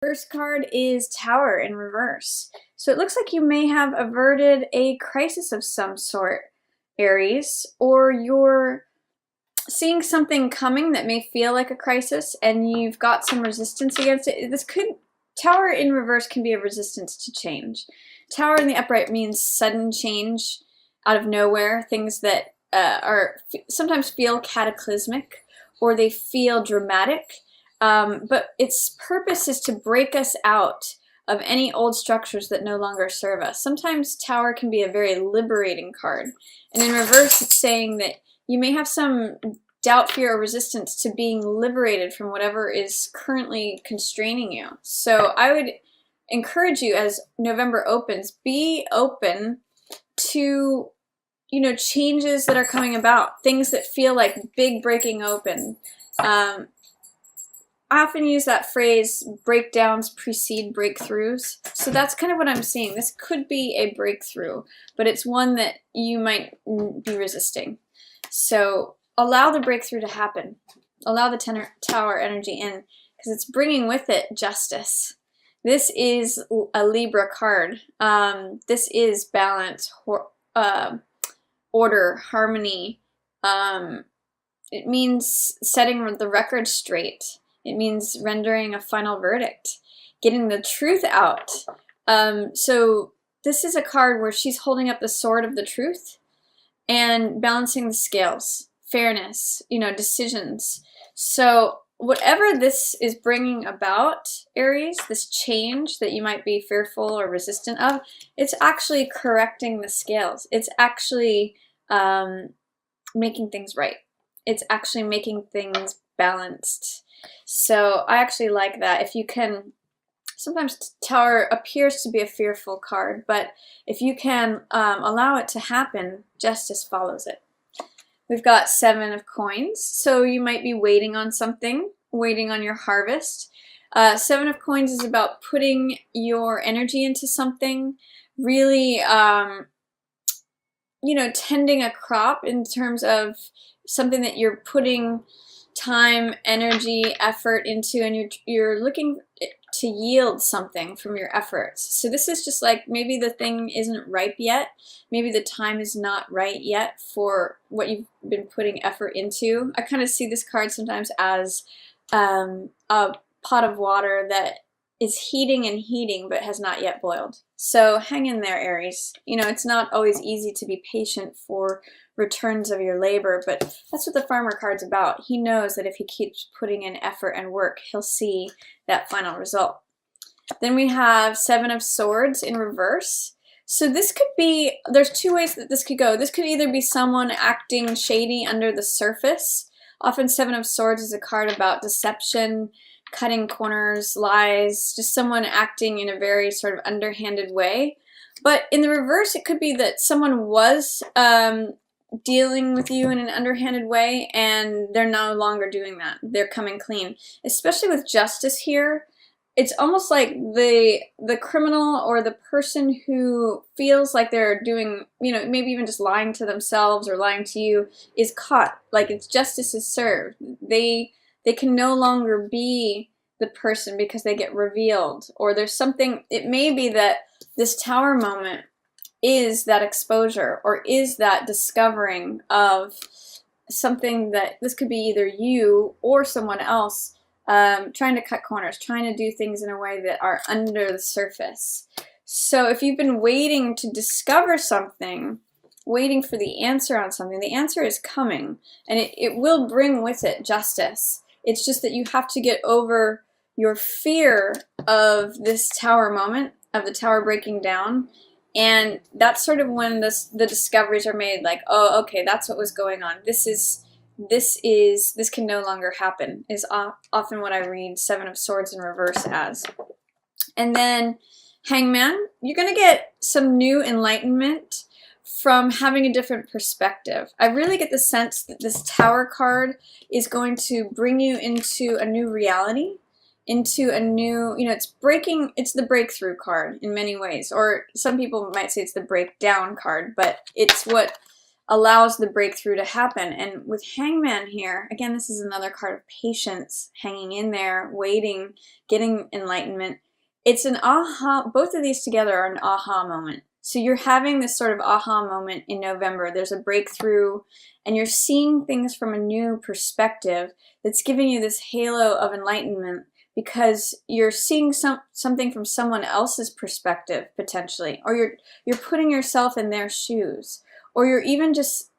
First card is Tower in reverse. So it looks like you may have averted a crisis of some sort, Aries, or you're seeing something coming that may feel like a crisis and you've got some resistance against it. Tower in reverse can be a resistance to change. Tower in the upright means sudden change out of nowhere, things that sometimes feel cataclysmic or they feel dramatic. But its purpose is to break us out of any old structures that no longer serve us. Sometimes Tower can be a very liberating card. And in reverse, it's saying that you may have some doubt, fear, or resistance to being liberated from whatever is currently constraining you. So I would encourage you, as November opens, be open to, changes that are coming about, things that feel like big breaking open. I often use that phrase, breakdowns precede breakthroughs. So that's kind of what I'm seeing. This could be a breakthrough, but it's one that you might be resisting. So allow the breakthrough to happen. Allow the Tower energy in, because it's bringing with it justice. This is a Libra card. This is balance, order, harmony. It means setting the record straight. It means rendering a final verdict, getting the truth out. So this is a card where she's holding up the sword of the truth and balancing the scales, fairness, decisions. So whatever this is bringing about, Aries, this change that you might be fearful or resistant of, it's actually correcting the scales. It's actually making things right. It's actually making things balanced. So I actually like that. If you can, sometimes Tower appears to be a fearful card, but if you can allow it to happen, justice follows it. We've got 7 of coins, so you might be waiting on something, waiting on your harvest. 7 of coins is about putting your energy into something, really, tending a crop in terms of something that you're putting time, energy, effort into, and you're looking to yield something from your efforts. So this is just like, maybe the thing isn't ripe yet. Maybe the time is not right yet for what you've been putting effort into. I kind of see this card sometimes as a pot of water that is heating and heating but has not yet boiled. So hang in there, Aries. It's not always easy to be patient for returns of your labor, but that's what the farmer card's about. He knows that if he keeps putting in effort and work, he'll see that final result. Then we have 7 of Swords in reverse. So this could be, there's 2 ways that this could go. This could either be someone acting shady under the surface. Often 7 of Swords is a card about deception, cutting corners, lies, just someone acting in a very sort of underhanded way. But in the reverse, it could be that someone was dealing with you in an underhanded way and they're no longer doing that. They're coming clean. Especially with justice here, it's almost like the criminal or the person who feels like they're doing, maybe even just lying to themselves or lying to you, is caught. Like it's justice is served. They can no longer be the person because they get revealed, or there's something. It may be that this Tower moment is that exposure, or is that discovering of something that this could be either you or someone else trying to cut corners, trying to do things in a way that are under the surface. So if you've been waiting to discover something, waiting for the answer on something, the answer is coming, and it will bring with it justice. It's just that you have to get over your fear of this Tower moment, of the Tower breaking down. And that's sort of when the discoveries are made, like, oh, okay, that's what was going on. This can no longer happen, is often what I read 7 of Swords in reverse as. And then Hangman, you're going to get some new enlightenment from having a different perspective. I really get the sense that this Tower card is going to bring you into a new reality, into a new, it's the breakthrough card in many ways, or some people might say it's the breakdown card, but it's what allows the breakthrough to happen. And with Hangman here, again, this is another card of patience, hanging in there, waiting, getting enlightenment. It's an aha, both of these together are an aha moment. So you're having this sort of aha moment in November. There's a breakthrough, and you're seeing things from a new perspective that's giving you this halo of enlightenment, because you're seeing something from someone else's perspective, potentially, or you're putting yourself in their shoes, or you're even just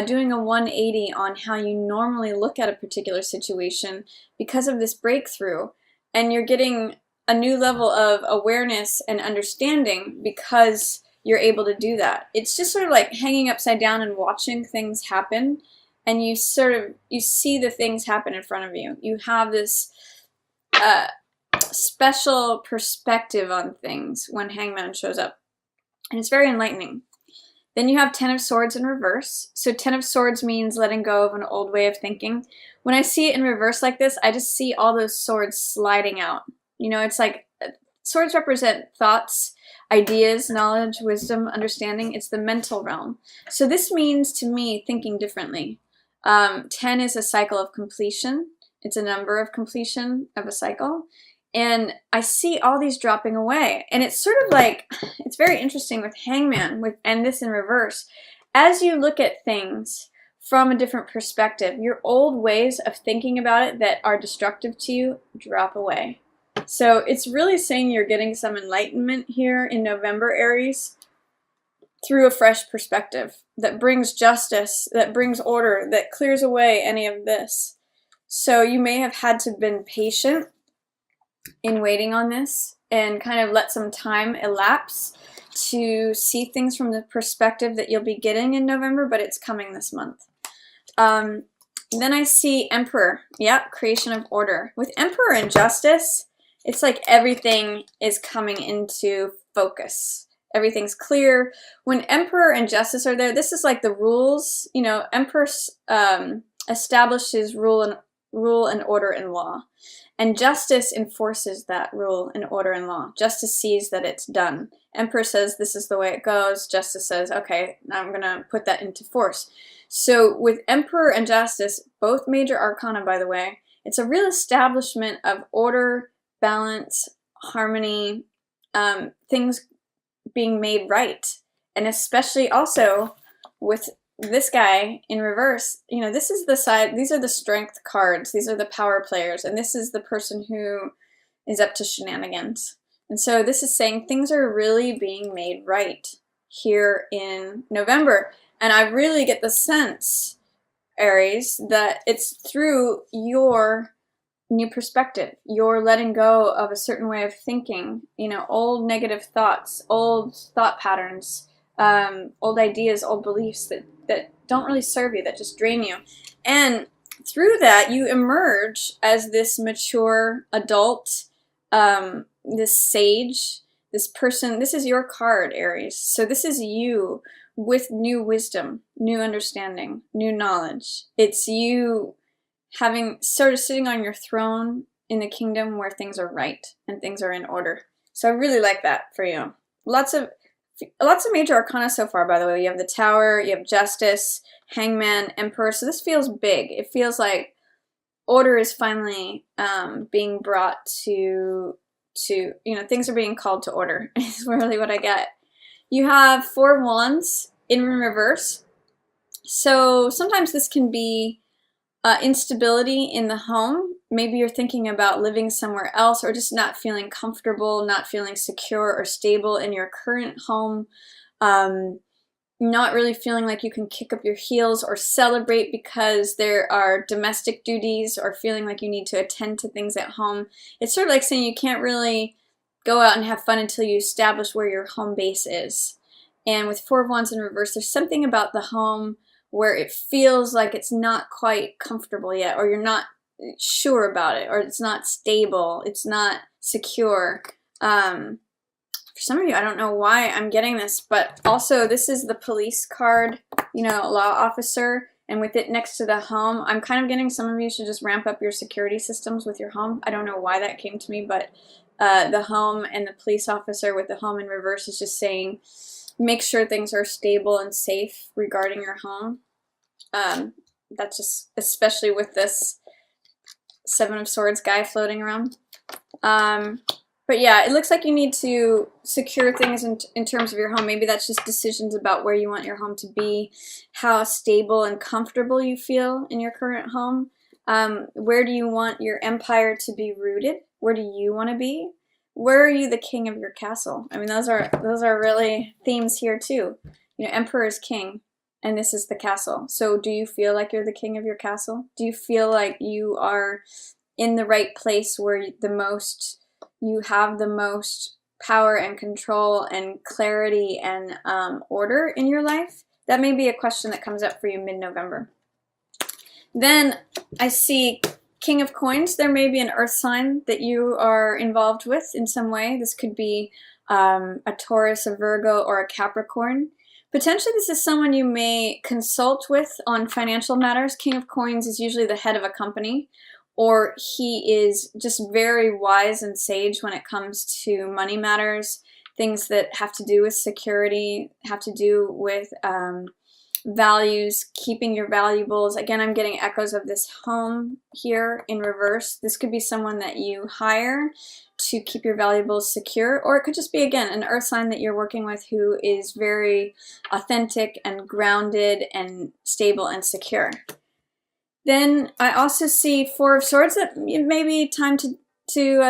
doing a 180 on how you normally look at a particular situation because of this breakthrough, and you're getting a new level of awareness and understanding because you're able to do that. It's just sort of like hanging upside down and watching things happen, and you see the things happen in front of you. You have this special perspective on things when Hangman shows up, and it's very enlightening. Then you have Ten of Swords in reverse. So Ten of Swords means letting go of an old way of thinking. When I see it in reverse like this, I just see all those swords sliding out. You know, it's like swords represent thoughts, ideas, knowledge, wisdom, understanding. It's the mental realm. So this means to me thinking differently. 10 is a cycle of completion. It's a number of completion of a cycle. And I see all these dropping away. And it's sort of like, it's very interesting with Hangman and this in reverse. As you look at things from a different perspective, your old ways of thinking about it that are destructive to you drop away. So it's really saying you're getting some enlightenment here in November, Aries, through a fresh perspective that brings justice, that brings order, that clears away any of this. So you may have had to been patient in waiting on this and kind of let some time elapse to see things from the perspective that you'll be getting in November, but it's coming this month. Then I see Emperor. Yep, creation of order. With Emperor and Justice, it's like everything is coming into focus. Everything's clear. When Emperor and Justice are there, this is like the rules. You know, Emperor establishes rule and order and law. And Justice enforces that rule and order and law. Justice sees that it's done. Emperor says, this is the way it goes. Justice says, okay, now I'm going to put that into force. So with Emperor and Justice, both major arcana, by the way, it's a real establishment of order, balance, harmony, things being made right. And especially also with this guy in reverse, you know, this is the side, these are the strength cards, these are the power players, and this is the person who is up to shenanigans. And so this is saying things are really being made right here in November. And I really get the sense, Aries, that it's through your new perspective. You're letting go of a certain way of thinking, you know, old negative thoughts, old thought patterns, old ideas, old beliefs that don't really serve you, that just drain you. And through that, you emerge as this mature adult, this sage, this person. This is your card, Aries. So this is you with new wisdom, new understanding, new knowledge. It's you having sort of sitting on your throne in the kingdom where things are right and things are in order. So I really like that for you. Lots of major arcana so far, by the way. You have the Tower, you have Justice, Hangman, Emperor. So this feels big. It feels like order is finally being brought to, you know, things are being called to order. Is really what I get. You have Four of Wands in reverse. So sometimes this can be instability in the home. Maybe you're thinking about living somewhere else, or just not feeling comfortable, not feeling secure or stable in your current home, not really feeling like you can kick up your heels or celebrate because there are domestic duties, or feeling like you need to attend to things at home. It's sort of like saying you can't really go out and have fun until you establish where your home base is. And with Four of Wands in reverse, there's something about the home where it feels like it's not quite comfortable yet, or you're not sure about it, or it's not stable, it's not secure. For some of you, I don't know why I'm getting this, but also this is the police card, you know, law officer, and with it next to the home, I'm kind of getting some of you should just ramp up your security systems with your home. I don't know why that came to me, but the home and the police officer with the home in reverse is just saying, make sure things are stable and safe regarding your home. That's just, especially with this Seven of Swords guy floating around. But yeah, it looks like you need to secure things in terms of your home. Maybe that's just decisions about where you want your home to be, how stable and comfortable you feel in your current home. Where do you want your empire to be rooted? Where do you want to be? Where are you the king of your castle? I mean, those are really themes here too. You know, emperor is king, and this is the castle. So do you feel like you're the king of your castle? Do you feel like you are in the right place where you have the most power and control and clarity and order in your life? That may be a question that comes up for you mid-November. Then I see King of Coins. There may be an earth sign that you are involved with in some way. This could be a Taurus, a Virgo, or a Capricorn. Potentially this is someone you may consult with on financial matters. King of Coins is usually the head of a company, or he is just very wise and sage when it comes to money matters, things that have to do with security, have to do with values, keeping your valuables. Again, I'm getting echoes of this home here in reverse. This could be someone that you hire to keep your valuables secure, or it could just be, again, an earth sign that you're working with who is very authentic and grounded and stable and secure. Then I also see Four of Swords, that it may be time to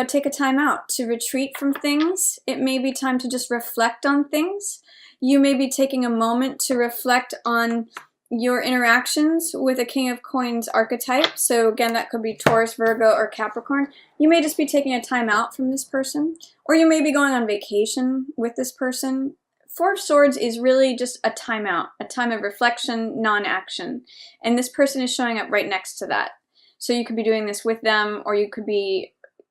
take a time out, to retreat from things. It may be time to just reflect on things. You may be taking a moment to reflect on your interactions with a King of Coins archetype. So again, that could be Taurus, Virgo, or Capricorn. You may just be taking a time out from this person, or you may be going on vacation with this person. Four of Swords is really just a time out, a time of reflection, non-action. And this person is showing up right next to that. So you could be doing this with them, or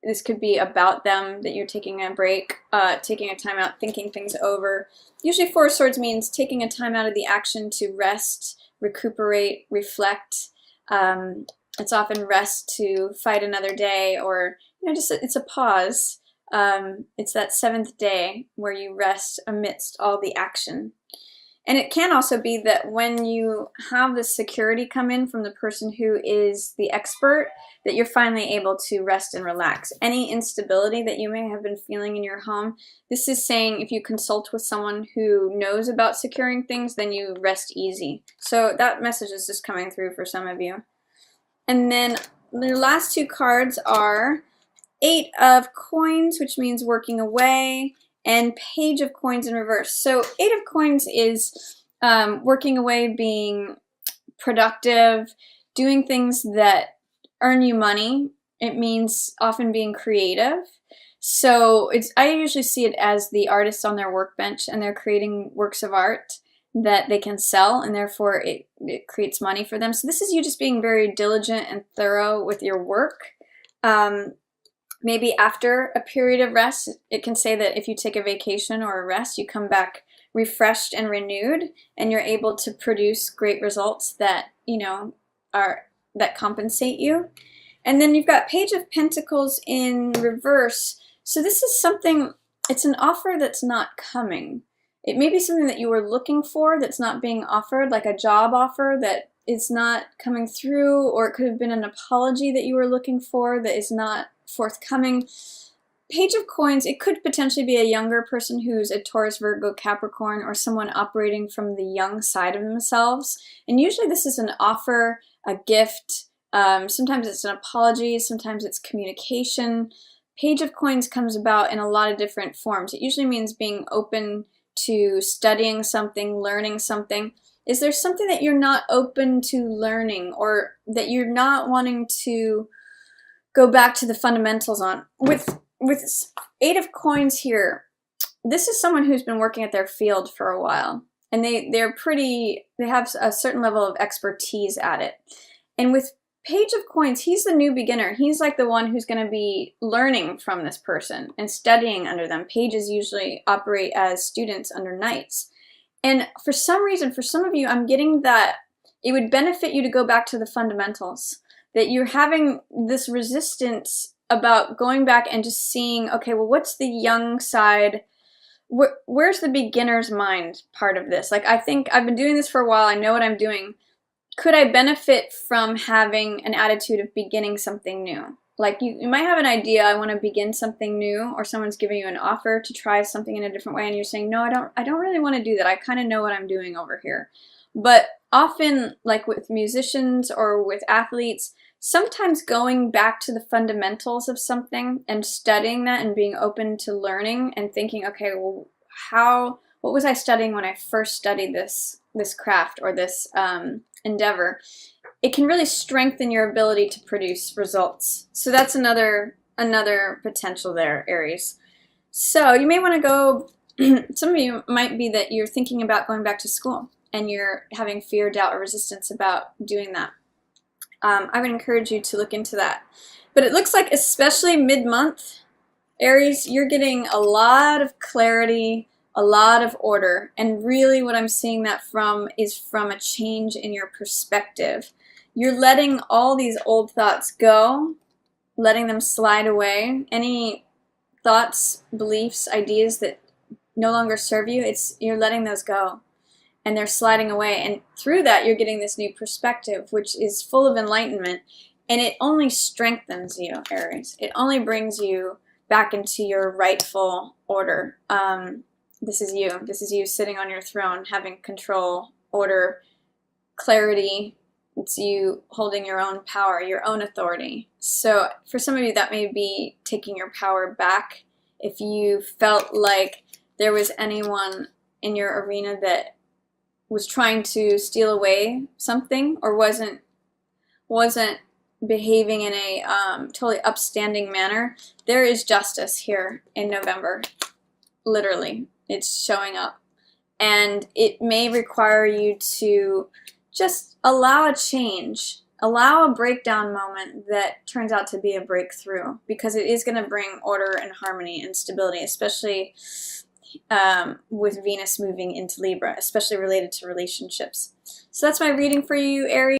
this could be about them, that you're taking a break, taking a time out, thinking things over. Usually Four of Swords means taking a time out of the action to rest, recuperate, reflect. It's often rest to fight another day, or just it's a pause. It's that seventh day where you rest amidst all the action. And it can also be that when you have the security come in from the person who is the expert, that you're finally able to rest and relax. Any instability that you may have been feeling in your home, this is saying if you consult with someone who knows about securing things, then you rest easy. So that message is just coming through for some of you. And then the last two cards are Eight of Coins, which means working away, and Page of Coins in reverse. So Eight of Coins is working away, being productive, doing things that earn you money. It means often being creative. So I usually see it as the artists on their workbench, and they're creating works of art that they can sell, and therefore it creates money for them. So this is you just being very diligent and thorough with your work. Maybe after a period of rest, it can say that if you take a vacation or a rest, you come back refreshed and renewed, and you're able to produce great results that, that compensate you. And then you've got Page of Pentacles in reverse. So this is something, it's an offer that's not coming. It may be something that you were looking for that's not being offered, like a job offer that is not coming through, or it could have been an apology that you were looking for that is not forthcoming. Page of Coins, it could potentially be a younger person who's a Taurus, Virgo, Capricorn, or someone operating from the young side of themselves. And usually this is an offer, a gift. Sometimes it's an apology, sometimes it's communication. Page of Coins comes about in a lot of different forms. It usually means being open to studying something, learning something. Is there something that you're not open to learning, or that you're not wanting to go back to the fundamentals on? With Eight of Coins here, this is someone who's been working at their field for a while, and they have a certain level of expertise at it. And with Page of Coins, he's the new beginner. He's like the one who's going to be learning from this person and studying under them. Pages usually operate as students under knights. And for some reason, for some of you, I'm getting that it would benefit you to go back to the fundamentals, that you're having this resistance about going back and just seeing, okay, well, what's the young side? where's the beginner's mind part of this? Like, I think I've been doing this for a while. I know what I'm doing. Could I benefit from having an attitude of beginning something new? Like you might have an idea, I want to begin something new, or someone's giving you an offer to try something in a different way, and you're saying, no, I don't really want to do that. I kind of know what I'm doing over here. But often, like with musicians or with athletes, sometimes going back to the fundamentals of something and studying that and being open to learning and thinking, okay, well, what was I studying when I first studied this craft or this endeavor? It can really strengthen your ability to produce results. So that's another potential there, Aries. So you may want to go, some of you might be that you're thinking about going back to school and you're having fear, doubt, or resistance about doing that. I would encourage you to look into that. But it looks like, especially mid-month, Aries, you're getting a lot of clarity, a lot of order, and really what I'm seeing that from is from a change in your perspective. You're letting all these old thoughts go, letting them slide away. Any thoughts, beliefs, ideas that no longer serve you, you're letting those go, and they're sliding away. And through that, you're getting this new perspective, which is full of enlightenment, and it only strengthens you, Aries. It only brings you back into your rightful order. This is you. This is you sitting on your throne, having control, order, clarity. It's you holding your own power, your own authority. So for some of you, that may be taking your power back. If you felt like there was anyone in your arena that was trying to steal away something or wasn't behaving in a totally upstanding manner, there is justice here in November. Literally, it's showing up. And it may require you to just allow a change, allow a breakdown moment that turns out to be a breakthrough, because it is going to bring order and harmony and stability, especially with Venus moving into Libra, especially related to relationships. So that's my reading for you, Aries.